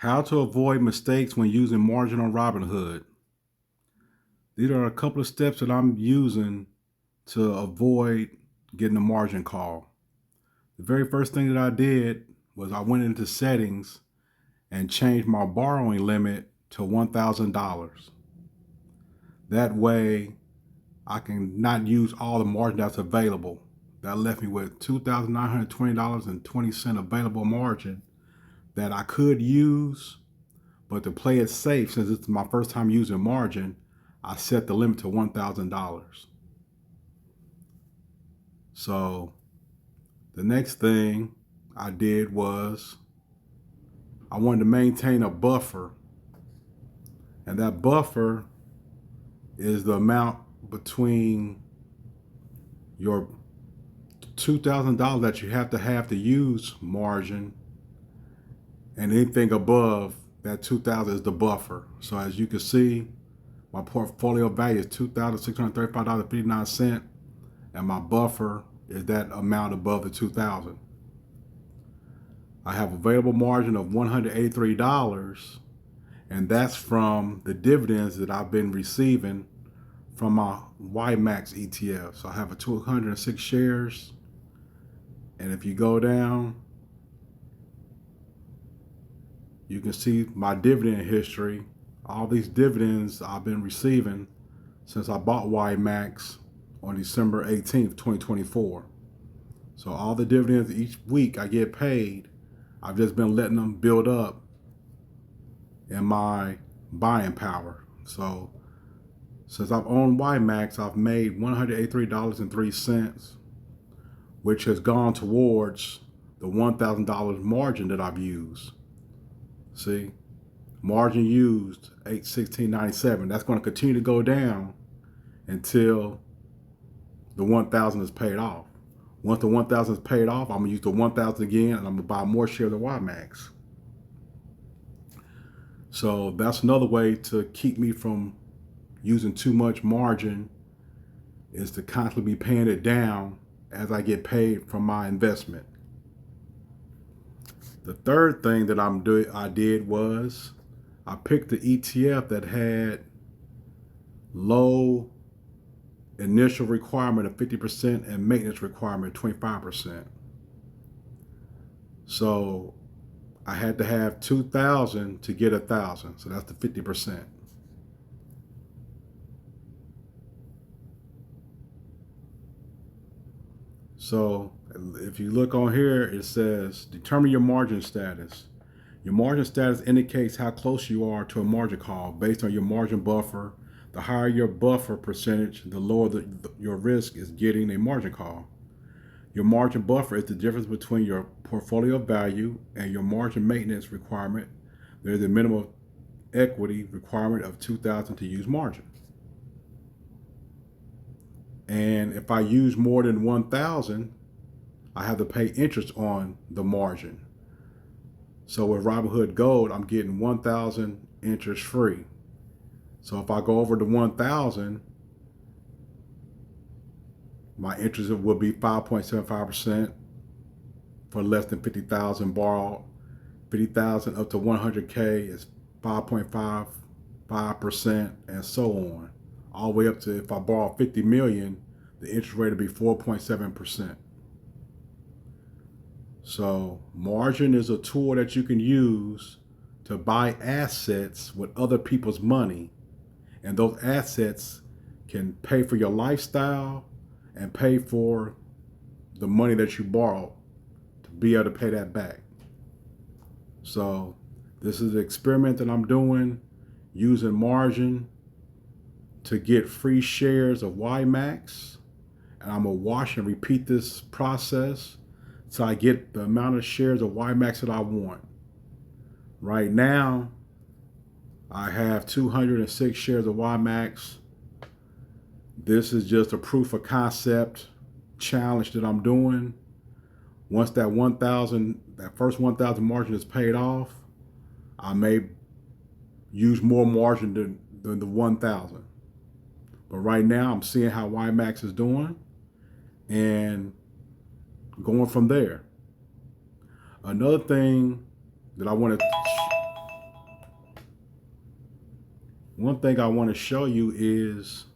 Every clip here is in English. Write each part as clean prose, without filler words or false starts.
How to avoid mistakes when using margin on Robinhood. These are a couple of steps that I'm using to avoid getting a margin call. The very first thing that I did was I went into settings and changed my borrowing limit to $1,000. That way I can not use all the margin that's available. That left me with $2,920.20 available margin that I could use. But to play it safe, since it's my first time using margin, I set the limit to $1,000. So the next thing I did was I wanted to maintain a buffer. And that buffer is the amount between your $2,000 that you have to use margin, and anything above that 2,000 is the buffer. So as you can see, my portfolio value is $2,635.59, and my buffer is that amount above the 2,000. I have available margin of $183, and that's from the dividends that I've been receiving from my ymax ETF. So I have 206 shares, and if you go down, you can see my dividend history. All these dividends I've been receiving since I bought ymax on December 18th, 2024. So all the dividends each week I get paid, I've just been letting them build up in my buying power. So since I've owned ymax, I've made $183.03, which has gone towards the $1,000 margin that I've used. See, margin used $816.97. That's going to continue to go down until the 1,000 is paid off. Once the 1,000 is paid off, I'm going to use the 1,000 again, and I'm going to buy more shares of ymax. So that's another way to keep me from using too much margin, is to constantly be paying it down as I get paid from my investment. The third thing that I did was I picked the ETF that had low initial requirement of 50% and maintenance requirement of 25%. So I had to have 2,000 to get 1,000. So that's the 50%. So if you look on here, it says determine your margin status. Your margin status indicates how close you are to a margin call based on your margin buffer. The higher your buffer percentage, the lower your risk is getting a margin call. Your margin buffer is the difference between your portfolio value and your margin maintenance requirement. There's a minimum equity requirement of 2,000 to use margin. And if I use more than 1,000, I have to pay interest on the margin. So with Robinhood Gold, I'm getting 1,000 interest free. So if I go over the 1,000, my interest will be 5.75% for less than 50,000 borrowed. 50,000 up to 100K is 5.55%, and so on. All the way up to, if I borrow 50 million, the interest rate will be 4.7%. So margin is a tool that you can use to buy assets with other people's money, and those assets can pay for your lifestyle and pay for the money that you borrow to be able to pay that back. So this is an experiment that I'm doing using margin to get free shares of ymax, and I'm gonna watch and repeat this process so I get the amount of shares of ymax that I want. Right now, I have 206 shares of ymax. This is just a proof of concept challenge that I'm doing. Once that 1,000, that first 1,000 margin is paid off, I may use more margin than the 1,000. But right now, I'm seeing how ymax is doing and going from there. Another thing that I want to one thing I want to show you is,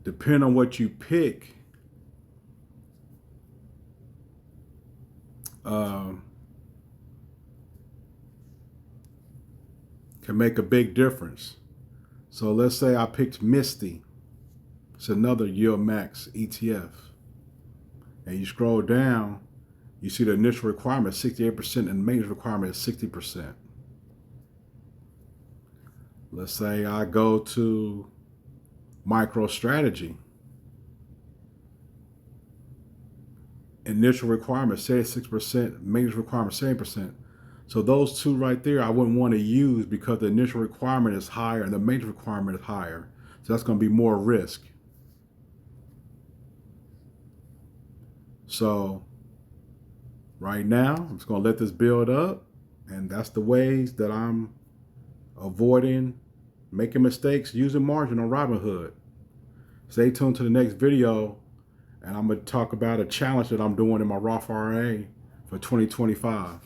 depending on what you pick, can make a big difference. So let's say I picked Misty. It's another ymax ETF. And you scroll down, you see the initial requirement is 68% and the maintenance requirement is 60%. Let's say I go to MicroStrategy. Initial requirement 76%, maintenance requirement 70%. So those two right there I wouldn't want to use because the initial requirement is higher and the maintenance requirement is higher. So that's going to be more risk. So right now, I'm just going to let this build up. And that's the ways that I'm avoiding making mistakes using margin on Robinhood. Stay tuned to the next video, and I'm going to talk about a challenge that I'm doing in my Roth IRA for 2025.